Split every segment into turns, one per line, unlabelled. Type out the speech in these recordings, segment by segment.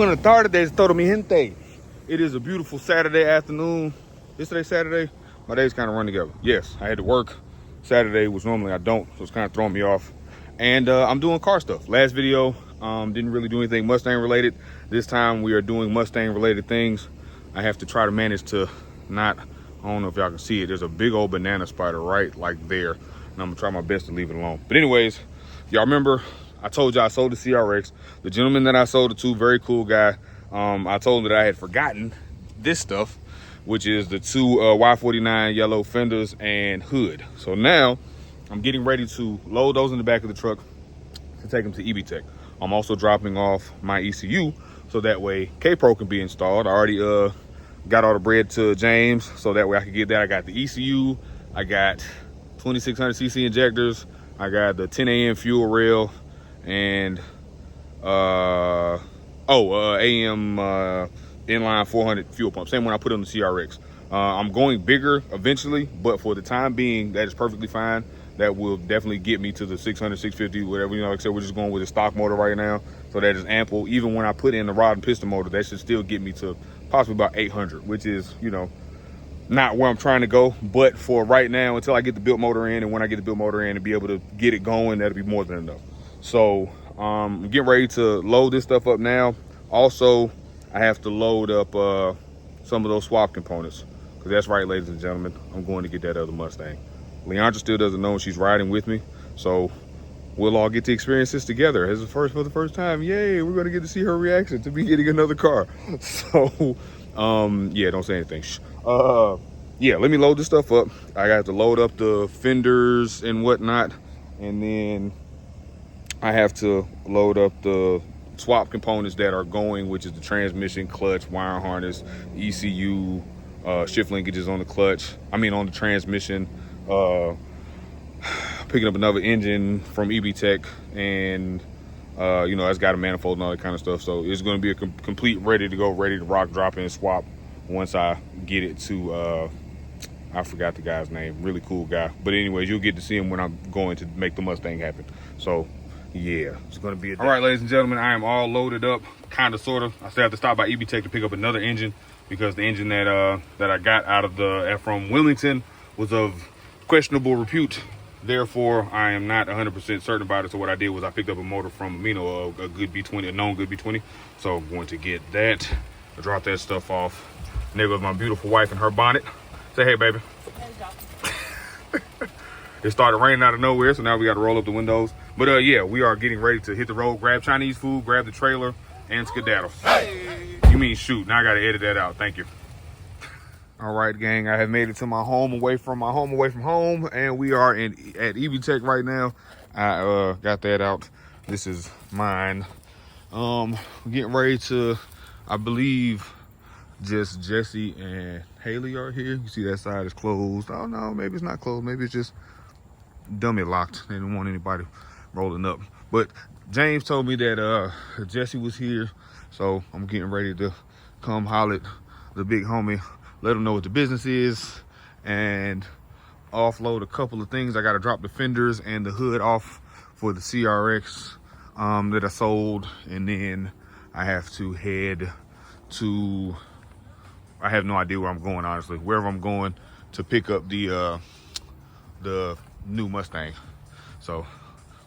buenas tardes, todo mi gente. It is a beautiful Saturday afternoon. Is today Saturday? My days kind of run together. Yes, I had to work Saturday, which normally I don't, so it's kind of throwing me off. And I'm doing car stuff. Last video, didn't really do anything Mustang related. This time we are doing Mustang related things. I have to try to manage to not, I don't know if y'all can see it. There's a big old banana spider right like there. And I'm gonna try my best to leave it alone. But anyways, y'all remember I told y'all I sold the CRX. The gentleman that I sold it to, very cool guy. I told him that I had forgotten this stuff, which is the two Y49 yellow fenders and hood. So now I'm getting ready to load those in the back of the truck to take them to EB Tech. I'm also dropping off my ECU so that way K-Pro can be installed. I already got all the bread to James so that way I can get that. I got the ECU, I got 2600cc injectors, I got the 10 AM fuel rail, and AM inline 400 fuel pump, same one I put on the CRX. I'm going bigger eventually, but for the time being, that is perfectly fine. That will definitely get me to the 600, 650, whatever. You know, like I said, we're just going with a stock motor right now, so that is ample. Even when I put in the rod and piston motor, that should still get me to possibly about 800, which is, you know, not where I'm trying to go. But for right now, until I get the built motor in, and when I get the built motor in and be able to get it going, that'll be more than enough. So I'm getting ready to load this stuff up now. Also, I have to load up some of those swap components, because that's right, ladies and gentlemen, I'm going to get that other Mustang. Leondra still doesn't know she's riding with me, so we'll all get to experience this together as for the first time. Yay, we're going to get to see her reaction to me getting another car. So yeah, don't say anything. Yeah, let me load this stuff up. I got to load up the fenders and whatnot, and then I have to load up the swap components that are going, which is the transmission, clutch, wire harness, ECU, shift linkages on the clutch, on the transmission, picking up another engine from EB Tech, and you know, it's got a manifold and all that kind of stuff. So it's going to be a complete ready to go, ready to rock, drop, and swap once I get it to I forgot the guy's name, really cool guy, but anyways, you'll get to see him when I'm going to make the Mustang happen. So yeah, it's going to be all right, ladies and gentlemen. I am all loaded up, kind of, sort of. I still have to stop by EB Tech to pick up another engine, because the engine that I got out of from Wilmington was of questionable repute. Therefore, I am not 100% certain about it. So what I did was I picked up a motor from, you know, a good B20, a known good B20. So I'm going to get that, drop that stuff off. And there goes my beautiful wife in her bonnet. Say hey, baby. It started raining out of nowhere, so now we got to roll up the windows. But yeah, we are getting ready to hit the road, grab Chinese food, grab the trailer, and skedaddle. Hey. You mean shoot? Now I got to edit that out. Thank you. All right, gang, I have made it to my home, away from home, and we are at EB Tech right now. I got that out. This is mine. Getting ready to, I believe, just Jesse and Haley are here. You see that side is closed. Oh no, maybe it's not closed. Maybe it's just dummy locked. They didn't want anybody rolling up. But James told me that Jesse was here, so I'm getting ready to come holler at the big homie, let him know what the business is, and offload a couple of things. I got to drop the fenders and the hood off for the CRX that I sold, and then I have to head to, I have no idea where I'm going, honestly. Wherever I'm going to pick up the new Mustang. So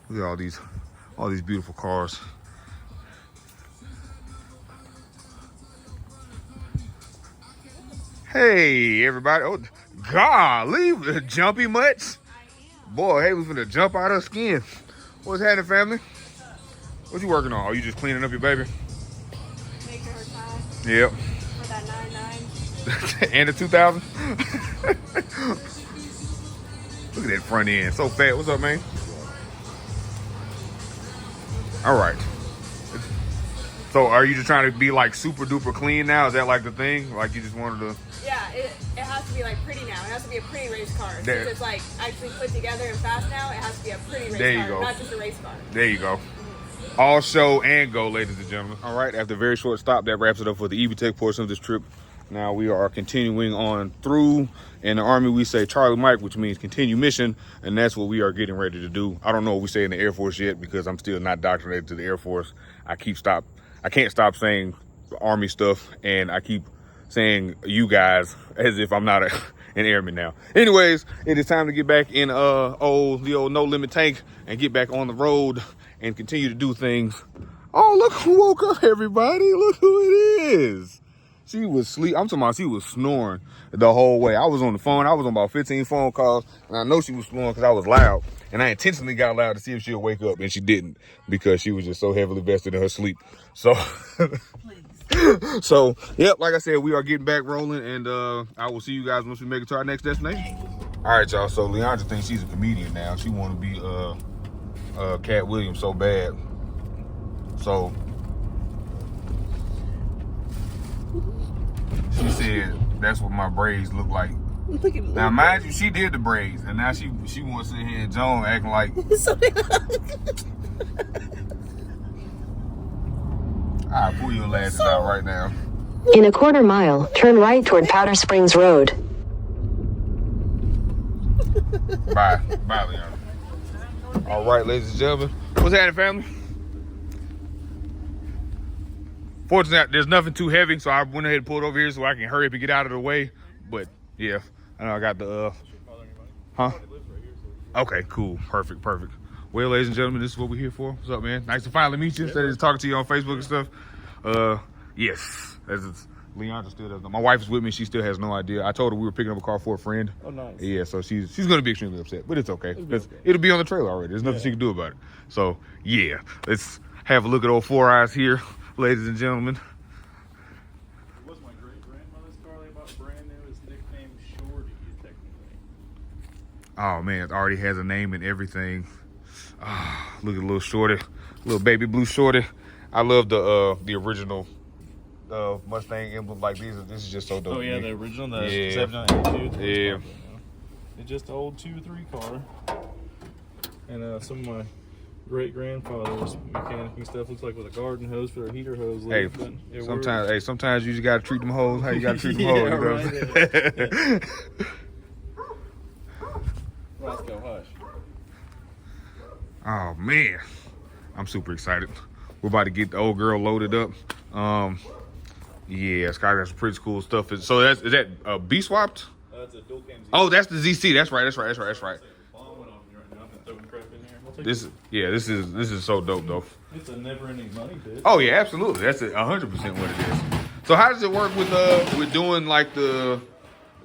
look at all these beautiful cars. Hey everybody! Oh, golly, jumpy much? Boy, hey, we finna jump out of skin. What's happening, family? What you working on? Are you just cleaning up your baby?
Making her time.
Yep.
For that 99.
And the 2000. Look at that front end, so fat. What's up, man? All right. So are you just trying to be like super duper clean now? Is that like the thing? Like you just wanted to?
Yeah, it has to be like pretty now. It has to be a pretty race car. Since it's like actually put together and fast now, it has to be a pretty race car, not just a race car.
There you go. All show and go, ladies and gentlemen. All right, after a very short stop, that wraps it up for the EB Tech portion of this trip. Now we are continuing on through. In the Army, we say Charlie Mike, which means continue mission, and that's what we are getting ready to do. I don't know what we say in the Air Force yet, because I'm still not indoctrinated to the Air Force. I can't stop saying Army stuff, and I keep saying you guys as if I'm not an airman now. Anyways, it is time to get back in the old No Limit tank and get back on the road and continue to do things. Oh, look who woke up, everybody. Look who it is. She was asleep. I'm talking about she was snoring the whole way. I was on the phone. I was on about 15 phone calls, and I know she was snoring because I was loud. And I intentionally got loud to see if she'll wake up, and she didn't because she was just so heavily vested in her sleep. So, so yep, like I said, we are getting back rolling, and I will see you guys once we make it to our next destination. All right, y'all. So Leondra thinks she's a comedian now. She want to be Cat Williams so bad. So she said that's what my braids look like. Now, mind you, she did the braids, and now she wants to sit here and Joan acting like. I'll pull your lashes out right now.
In a quarter mile, turn right toward Powder Springs Road.
Bye, Leon. All right, ladies and gentlemen, what's happening, family? Fortunately, there's nothing too heavy, so I went ahead and pulled over here so I can hurry up and get out of the way. But yeah, I know I got the huh? Okay, cool, perfect. Well, ladies and gentlemen, this is what we're here for. What's up, man? Nice to finally meet you. Instead of just talking to you on Facebook and stuff. Yes, Leondra still doesn't know. My wife is with me. She still has no idea. I told her we were picking up a car for a friend.
Oh, nice.
Yeah, so she's going to be extremely upset, but it's okay. It'll be on the trailer already. There's nothing she can do about it. So yeah, let's have a look at old Four Eyes here, ladies and gentlemen.
It was my great-grandmother's car they bought brand new. It's nicknamed Shorty, technically.
Oh man, it already has a name and everything. Look at little Shorty, little baby blue Shorty. I love the original Mustang emblem like these. This is just so dope.
Oh yeah, the original, the
Yeah.
7982.
Yeah.
It's just an old 2-3 car. And some of my great-grandfather's mechanic and stuff looks like with a garden hose for a heater hose.
Hey, sometimes you just gotta treat them hoes how you gotta treat them
Yeah,
hoes. You know what I'm saying?
Roscoe, hush.
Oh man, I'm super excited. We're about to get the old girl loaded up. Yeah, Sky got some pretty cool stuff. So is that B swapped?
That's a dual cam ZC.
Oh, that's the ZC. That's right. This is so dope though.
It's a never-ending money pit.
Oh yeah, absolutely. That's 100% what it is. So how does it work with doing like the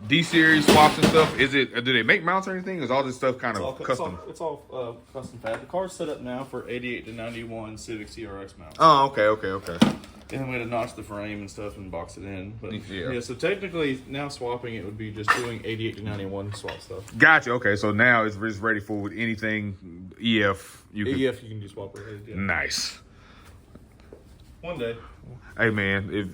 D series swaps and stuff? Do they make mounts or anything? Is all this stuff kind of custom?
It's all custom fab. The car's set up now for 88 to 91 Civic CRX mounts.
Oh, okay.
And we had to notch the frame and stuff and box it in. But
Yeah.
so technically now swapping it would be just doing 88 to 91 swap stuff.
Gotcha. Okay, so now it's ready for with anything EF.
You can just swap it. Yeah.
Nice.
One day.
Hey man, if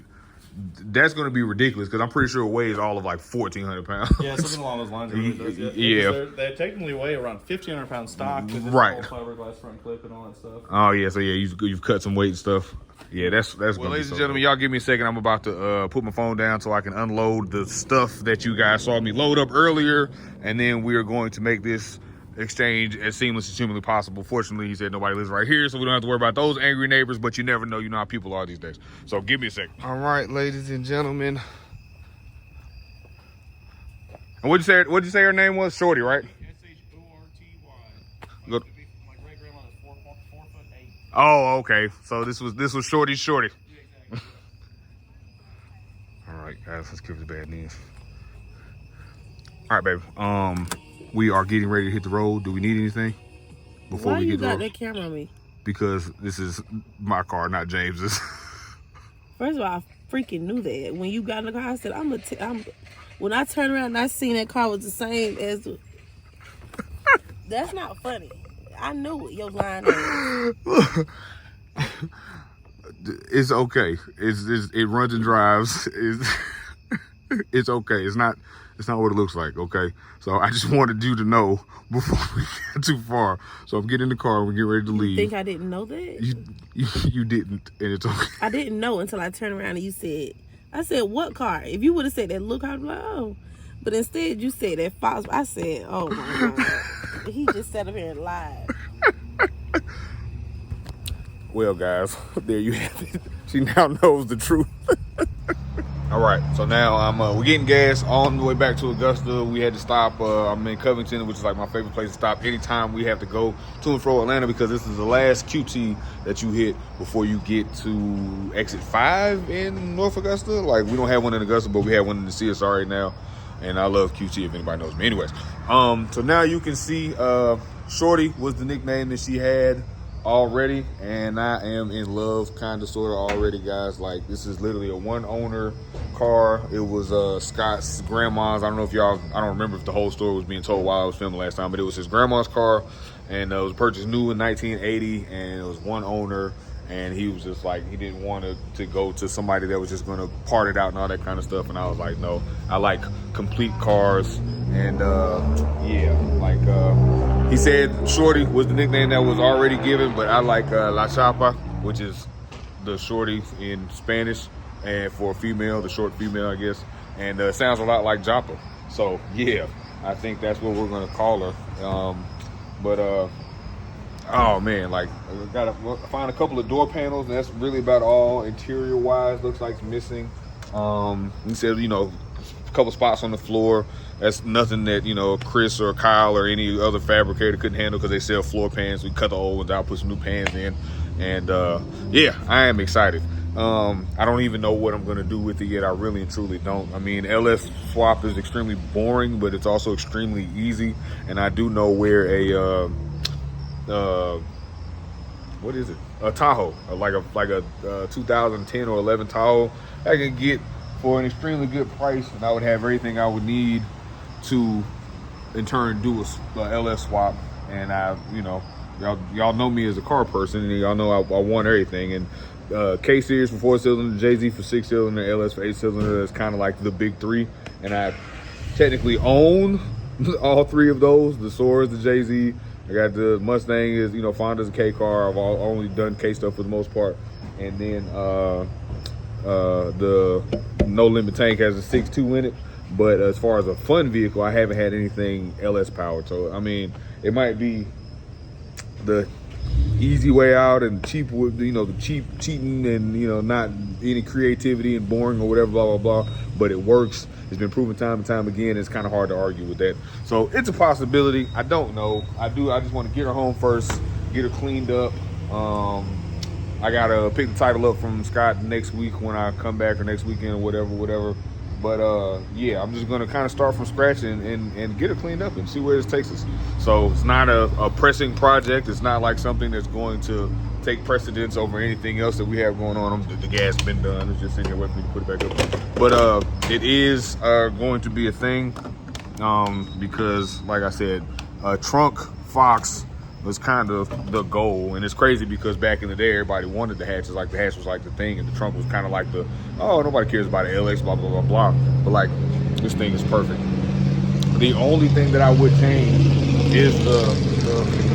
that's going to be ridiculous because I'm pretty sure it weighs all of like 1,400 pounds.
Yeah, something along those lines. It really does,
Yeah.
They technically weigh around 1,500 pounds stock.
Right.
Fiberglass front clip and all that stuff.
Oh yeah, so yeah, you've cut some weight and stuff. Yeah, that's well, ladies and gentlemen, y'all give me a second. I'm about to put my phone down so I can unload the stuff that you guys saw me load up earlier, and then we are going to make this exchange as seamless as humanly possible. Fortunately, he said nobody lives right here, so we don't have to worry about those angry neighbors, but you never know. You know how people are these days. So give me a second. All right, ladies and gentlemen. And what'd you say her name was? Shorty, right?
SHORTY.
Look.
My great grandmother's 4'8".
Oh, okay. So this was Shorty's Shorty.
Yeah, exactly.
All right, guys, let's give the bad news. All right, baby. We are getting ready to hit the road. Do we need anything before
Why
we
you
get the
got
road?
that camera on me?
Because this is my car, not James's.
First of all, I freaking knew that. When you got in the car, I said, when I turned around and I seen that car was the same as... That's not funny. I knew your line was.
It's okay. It runs and drives. It's okay. It's not what it looks like, okay? So I just wanted you to know before we get too far. So I'm getting in the car and we get ready to leave.
You think I didn't know that?
You didn't, and it's okay.
I didn't know until I turned around and you said, I said, what car? If you would have said that look, I'd be like, oh. But instead you said that Fox. I said, oh my God. He just sat up here and lied.
Well, guys, there you have it. She now knows the truth. All right, so now we're getting gas on the way back to Augusta. We had to stop. I'm in Covington, which is like my favorite place to stop anytime we have to go to and fro Atlanta, because this is the last QT that you hit before you get to exit 5 in North Augusta. Like, we don't have one in Augusta, but we have one in the CSR right now, and I love QT if anybody knows me. Anyways, so now you can see Shorty was the nickname that she had already, and I am in love kind of sort of already, guys. Like, this is literally a one owner car. It was Scott's grandma's. I don't know if y'all, I don't remember if the whole story was being told while I was filming last time, but it was his grandma's car, and it was purchased new in 1980, and it was one owner, and he was just like, he didn't want to go to somebody that was just going to part it out and all that kind of stuff. And I was like, no, I like complete cars. And yeah, like he said Shorty was the nickname that was already given, but I like La Chapa, which is the shorty in Spanish, and for a female, the short female, I guess. And it sounds a lot like Joppa. So yeah, I think that's what we're gonna call her. Oh man, like, I gotta find a couple of door panels, and that's really about all. Interior wise, looks like it's missing. He said, you know, a couple spots on the floor. That's nothing that, you know, Chris or Kyle or any other fabricator couldn't handle, because they sell floor pans. We cut the old ones out, put some new pans in, and yeah, I am excited. I don't even know what I'm gonna do with it yet. I really and truly don't. I mean, LS swap is extremely boring, but it's also extremely easy, and I do know where a what is it? A Tahoe, like a 2010 or 11 Tahoe, I can get for an extremely good price, and I would have everything I would need to, in turn, do a LS swap. And I, you know, y'all know me as a car person, and y'all know I want everything. And K series for 4-cylinder, JZ for 6-cylinder, LS for 8-cylinder. That's kind of like the big three, and I technically own all three of those: the Soares, the JZ. I got the Mustang, is, you know, Fonda's a K car. I've only done K stuff for the most part. And then the No Limit Tank has a 6.2 in it. But as far as a fun vehicle, I haven't had anything LS powered. So, I mean, it might be the easy way out and cheap, you know, the cheap cheating and, you know, not any creativity and boring or whatever, blah, blah, blah. But it works. It's been proven time and time again. It's kind of hard to argue with that. So it's a possibility. I don't know. I just want to get her home first, get her cleaned up. I got to pick the title up from Scott next week when I come back, or next weekend or whatever. But yeah, I'm just going to kind of start from scratch and get her cleaned up and see where this takes us. So it's not a pressing project. It's not like something that's going to take precedence over anything else that we have going on. The gas has been done. It's just sitting here waiting for me to put it back up. But it is going to be a thing because, like I said, trunk Fox was kind of the goal. And it's crazy because back in the day, everybody wanted the hatches. Like, the hatch was like the thing, and the trunk was kind of like the, oh, nobody cares about an LX, blah, blah, blah, blah. But, like, this thing is perfect. The only thing that I would change is the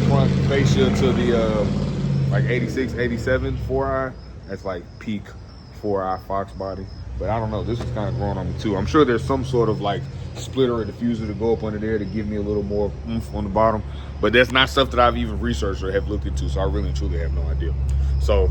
front fascia to the like 86, 87 4i. That's like peak 4i Fox body. But I don't know, this is kind of growing on me too. I'm sure there's some sort of like splitter or diffuser to go up under there to give me a little more oomph on the bottom. But that's not stuff that I've even researched or have looked into, so I really and truly have no idea. So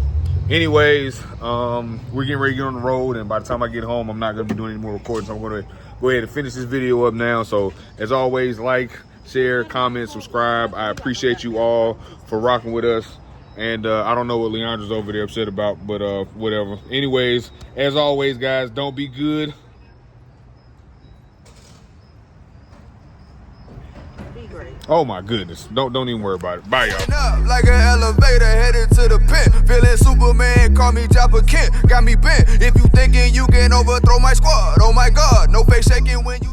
anyways, we're getting ready to get on the road, and by the time I get home, I'm not going to be doing any more recording, so I'm going to go ahead and finish this video up now. So as always, like, share, comment, subscribe. I appreciate you all for rocking with us. And I don't know what Leondra's over there upset about, but whatever. Anyways, as always, guys, don't be good.
Be great.
Oh my goodness. Don't even worry about it. Bye, y'all.
Up like an elevator headed to the pen. Feeling Superman, call me Joppa Kent. Got me bent. If you thinking you can overthrow my squad, oh my God, no face shaking when you